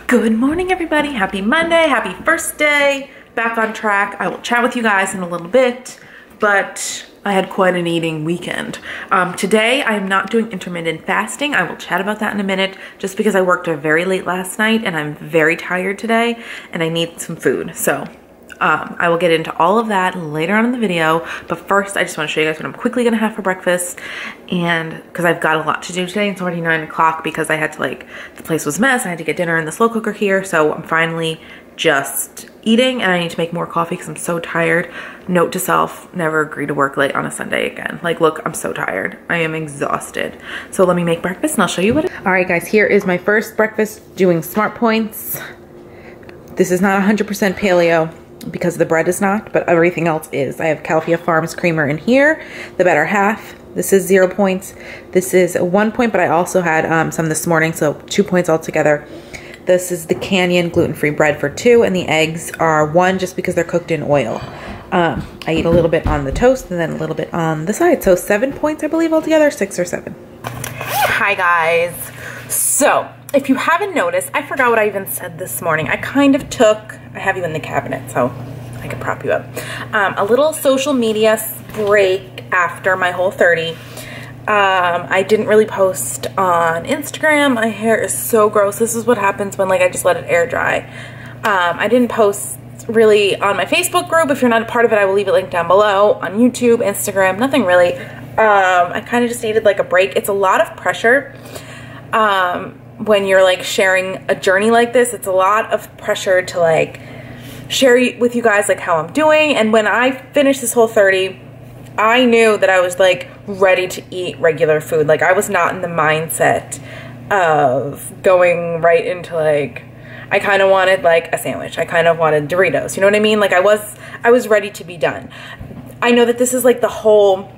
Good morning, everybody. Happy Monday. Happy first day. Back on track. I will chat with you guys in a little bit, but I had quite an eating weekend. Today, I am not doing intermittent fasting. I will chat about that in a minute, just because I worked very late last night and I'm very tired today and I need some food. So I will get into all of that later on in the video, but first I just want to show you guys what I'm quickly gonna have for breakfast, and because I've got a lot to do today. It's already 9 o'clock because I had to, the place was a mess. I had to get dinner in the slow cooker here, so I'm finally just eating and I need to make more coffee because I'm so tired. Note to self, never agree to work late on a Sunday again. Look, I'm so tired. I am exhausted. So let me make breakfast and I'll show you what all right, guys, here is my first breakfast doing Smart Points. This is not 100% paleo, because the bread is not, but everything else is. I have Califia Farms creamer in here, the better half. This is 0 points. This is 1 point, but I also had some this morning, so 2 points altogether. This is the Canyon gluten-free bread for 2, and the eggs are 1 just because they're cooked in oil. I eat a little bit on the toast and then a little bit on the side. So 7 points, I believe, altogether, 6 or 7. Hi, guys. So if you haven't noticed, I forgot what I even said this morning. I kind of took, I have you in the cabinet, so I can prop you up. A little social media break after my Whole30. I didn't really post on Instagram. My hair is so gross. This is what happens when I just let it air dry. I didn't post really on my Facebook group. If you're not a part of it, I will leave it linked down below. On YouTube, Instagram, nothing really. I kind of just needed a break. It's a lot of pressure. When you're sharing a journey like this, it's a lot of pressure to share with you guys how I'm doing. And when I finished this Whole30, I knew that I was ready to eat regular food. I was not in the mindset of going right into I kind of wanted a sandwich. I kind of wanted Doritos. You know what I mean? I was ready to be done. I know that this is the whole,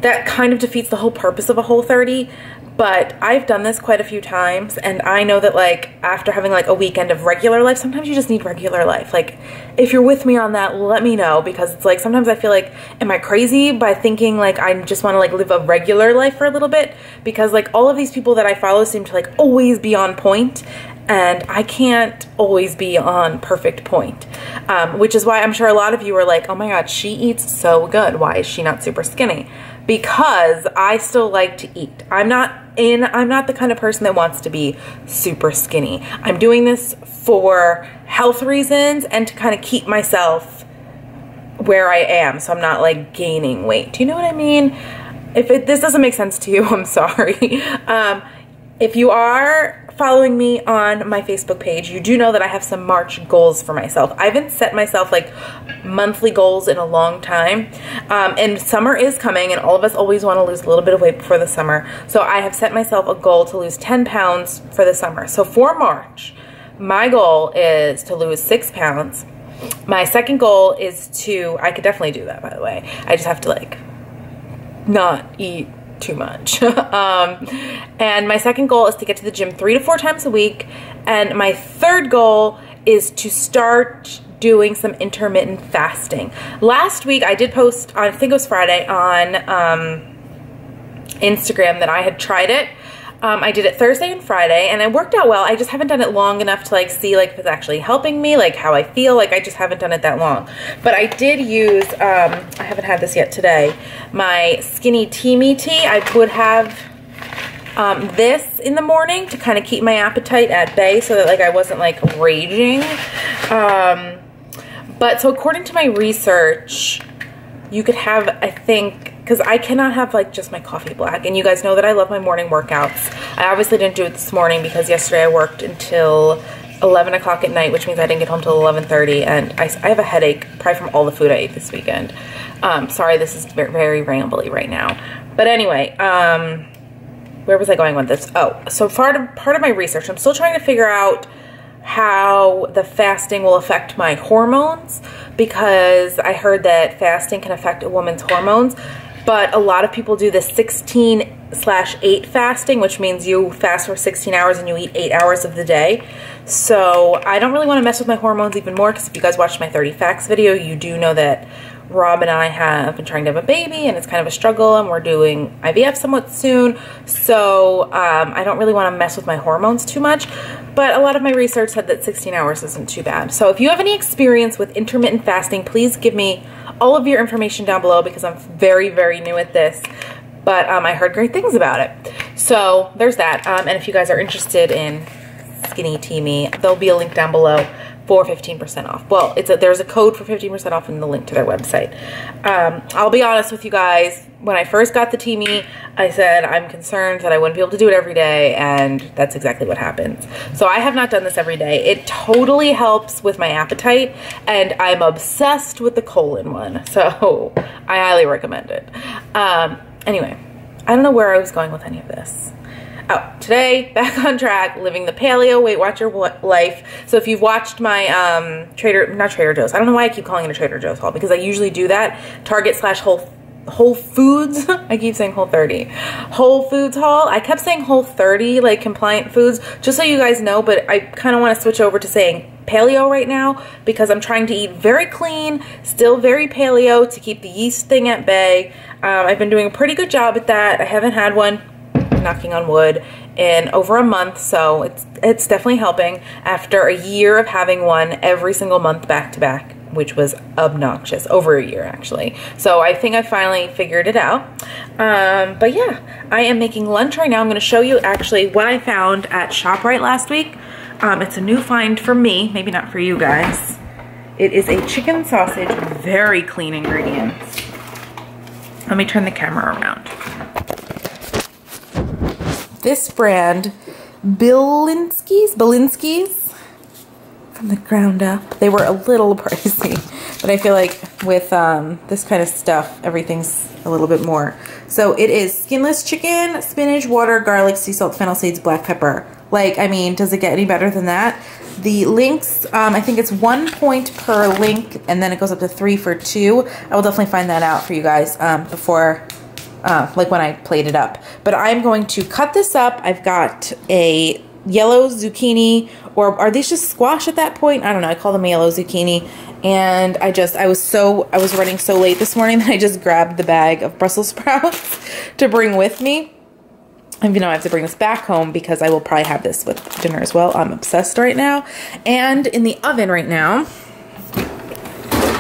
that kind of defeats the whole purpose of a Whole30, but I've done this quite a few times, and I know that after having a weekend of regular life, sometimes you just need regular life. If you're with me on that, let me know, because it's sometimes I feel am I crazy by thinking I just want to live a regular life for a little bit? Because all of these people that I follow seem to always be on point, and I can't always be on perfect point, which is why I'm sure a lot of you are oh my god, she eats so good, why is she not super skinny? Because I still like to eat. I'm not the kind of person that wants to be super skinny. I'm doing this for health reasons and to kind of keep myself where I am, so I'm not gaining weight. Do you know what I mean? If this doesn't make sense to you, I'm sorry. If you are following me on my Facebook page, you do know that I have some March goals for myself. I haven't set myself monthly goals in a long time, and summer is coming, and all of us always want to lose a little bit of weight before the summer. So I have set myself a goal to lose 10 pounds for the summer. So for March, my goal is to lose 6 pounds. My second goal is to, I could definitely do that, by the way. I just have to not eat too much. And my second goal is to get to the gym 3 to 4 times a week. And my third goal is to start doing some intermittent fasting. Last week I did post on, I think it was Friday, on Instagram that I had tried it. I did it Thursday and Friday, and it worked out well. I just haven't done it long enough to see if it's actually helping me, how I feel. I just haven't done it that long. But I did use, I haven't had this yet today, my Skinny Teamy tea. I would have this in the morning to kind of keep my appetite at bay, so that I wasn't raging. But so according to my research, you could have, I think, because I cannot have just my coffee black, and you guys know that I love my morning workouts. I obviously didn't do it this morning because yesterday I worked until 11 o'clock at night, which means I didn't get home till 11:30, and I have a headache probably from all the food I ate this weekend. Sorry, this is very rambly right now. But anyway, where was I going with this? Oh, so part of my research, I'm still trying to figure out how the fasting will affect my hormones, because I heard that fasting can affect a woman's hormones. But a lot of people do the 16/8 fasting, which means you fast for 16 hours and you eat 8 hours of the day. So I don't really want to mess with my hormones even more, because if you guys watched my 30 facts video, you do know that Rob and I have been trying to have a baby, and it's kind of a struggle, and we're doing IVF somewhat soon. So I don't really want to mess with my hormones too much, but a lot of my research said that 16 hours isn't too bad. So if you have any experience with intermittent fasting, please give me all of your information down below, because I'm very, very new at this. But I heard great things about it. So there's that. And if you guys are interested in Skinny Teamy, there'll be a link down below for 15% off. Well, there's a code for 15% off in the link to their website. I'll be honest with you guys. When I first got the Teamy, I said I'm concerned that I wouldn't be able to do it every day, and that's exactly what happens. So I have not done this every day. It totally helps with my appetite, and I'm obsessed with the colon one. So I highly recommend it. Anyway, I don't know where I was going with any of this. Oh, today, back on track, living the paleo Weight Watcher life. So if you've watched my not Trader Joe's, I don't know why I keep calling it a Trader Joe's haul, because I usually do that. Target/Whole Foods. I keep saying Whole30. Whole Foods haul. I kept saying Whole30, like compliant foods, just so you guys know, but I kind of want to switch over to saying paleo right now, because I'm trying to eat very clean, still very paleo, to keep the yeast thing at bay. I've been doing a pretty good job at that. I haven't had one, knocking on wood, in over a month, so it's definitely helping after a year of having one every single month back to back, which was obnoxious. Over a year, actually. So I think I finally figured it out. But yeah, I am making lunch right now. I'm going to show you actually what I found at ShopRite last week. It's a new find for me, maybe not for you guys. It is a chicken sausage, very clean ingredients. Let me turn the camera around. This brand, Bilinski's, from the ground up. They were a little pricey, but I feel like with this kind of stuff, everything's a little bit more. So it is skinless chicken, spinach, water, garlic, sea salt, fennel seeds, black pepper. Like, I mean, does it get any better than that? The links, I think it's 1 point per link, and then it goes up to 3 for 2. I will definitely find that out for you guys before, like when I plate it up. But I'm going to cut this up. I've got a yellow zucchini, or are these just squash at that point? I don't know. I call them yellow zucchini. And I was running so late this morning that I just grabbed the bag of Brussels sprouts to bring with me. And I have to bring this back home because I will probably have this with dinner as well. I'm obsessed right now. And in the oven right now,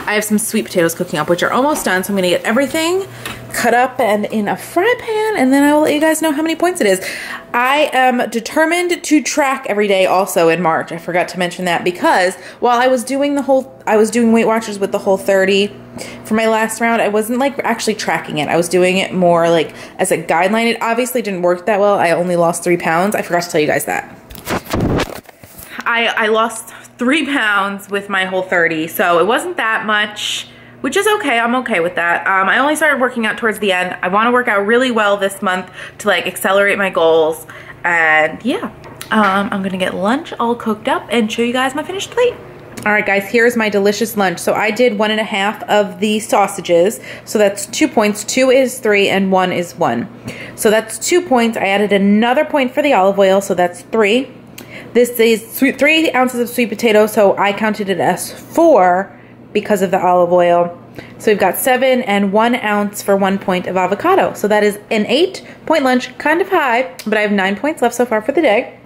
I have some sweet potatoes cooking up, which are almost done. So I'm going to get everything cut up and in a fry pan, and then I will let you guys know how many points it is. I am determined to track every day also in March. I forgot to mention that, because while I was doing Weight Watchers with the Whole30 for my last round, I wasn't like actually tracking it. I was doing it more like as a guideline. It obviously didn't work that well. I only lost 3 pounds. I forgot to tell you guys that. I lost 3 pounds with my Whole30, so it wasn't that much, which is okay. I'm okay with that. I only started working out towards the end. I want to work out really well this month to like accelerate my goals. And yeah, I'm gonna get lunch all cooked up and show you guys my finished plate. All right, guys, here's my delicious lunch. So I did 1.5 of the sausages. So that's 2 points. 2 is 3 and 1 is 1. So that's 2 points. I added another point for the olive oil, so that's 3. This is 3 ounces of sweet potato, so I counted it as 4 because of the olive oil. So we've got 7 and 1 ounce for 1 point of avocado. So that is an 8-point lunch, kind of high, but I have 9 points left so far for the day.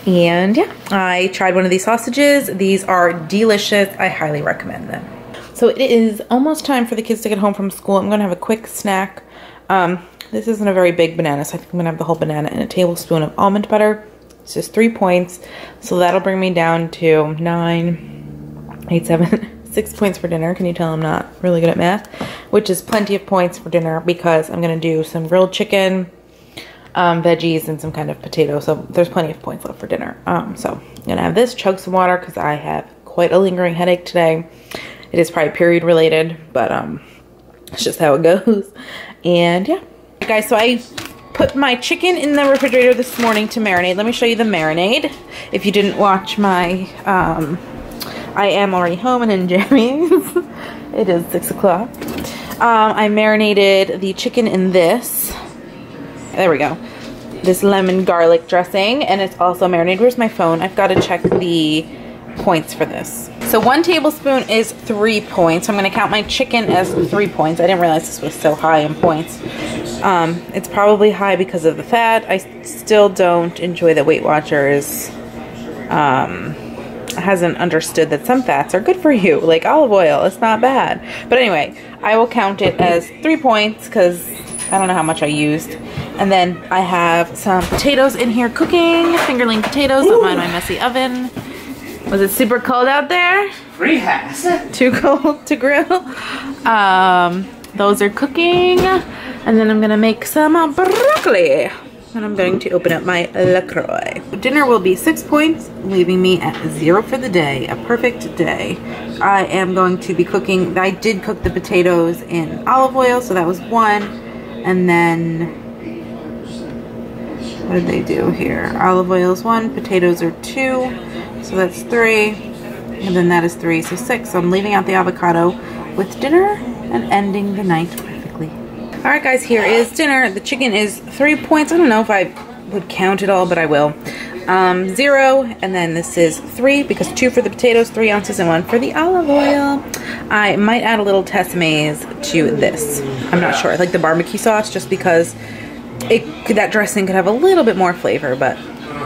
And yeah, I tried one of these sausages. These are delicious. I highly recommend them. So it is almost time for the kids to get home from school. I'm gonna have a quick snack. This isn't a very big banana, so I think I'm gonna have the whole banana and a tablespoon of almond butter. It's just 3 points. So that'll bring me down to 9, 8, 7, 6 points for dinner. Can you tell I'm not really good at math? Which is plenty of points for dinner because I'm gonna do some grilled chicken, veggies, and some kind of potato. So there's plenty of points left for dinner. So I'm gonna have this, chug some water because I have quite a lingering headache today. It is probably period related, but it's just how it goes. And yeah, guys, so I put my chicken in the refrigerator this morning to marinate. Let me show you the marinade. If you didn't watch my, I am already home and in jammies. It is 6 o'clock. I marinated the chicken in this. There we go. This lemon garlic dressing, and it's also marinated. Where's my phone? I've got to check the points for this. So So 1 tablespoon is 3 points. So I'm gonna count my chicken as 3 points. I didn't realize this was so high in points. It's probably high because of the fat. I still don't enjoy that Weight Watchers hasn't understood that some fats are good for you, like olive oil. It's not bad. But anyway, I will count it as 3 points because I don't know how much I used. And then I have some potatoes in here cooking, fingerling potatoes. Don't mind my messy oven. Was it super cold out there? Free has. Too cold to grill. Those are cooking. And then I'm gonna make some broccoli. And I'm going to open up my LaCroix. Dinner will be 6 points, leaving me at 0 for the day. A perfect day. I am going to be cooking, I did cook the potatoes in olive oil, so that was 1. And then, what did they do here? Olive oil is 1, potatoes are 2, so that's 3. And then that is 3, so 6. So I'm leaving out the avocado with dinner and ending the night perfectly. Alright guys, here is dinner. The chicken is 3 points. I don't know if I would count it all, but I will. 0, and then this is 3 because 2 for the potatoes, 3 ounces, and 1 for the olive oil. I might add a little Tessemae's to this. I'm not sure. I like the barbecue sauce just because that dressing could have a little bit more flavor, but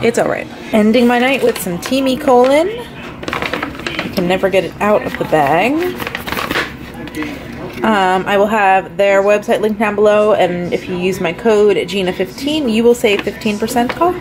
it's alright. Ending my night with some Teamy Colon. You can never get it out of the bag. I will have their website linked down below, and if you use my code Jeana15, you will save 15% off.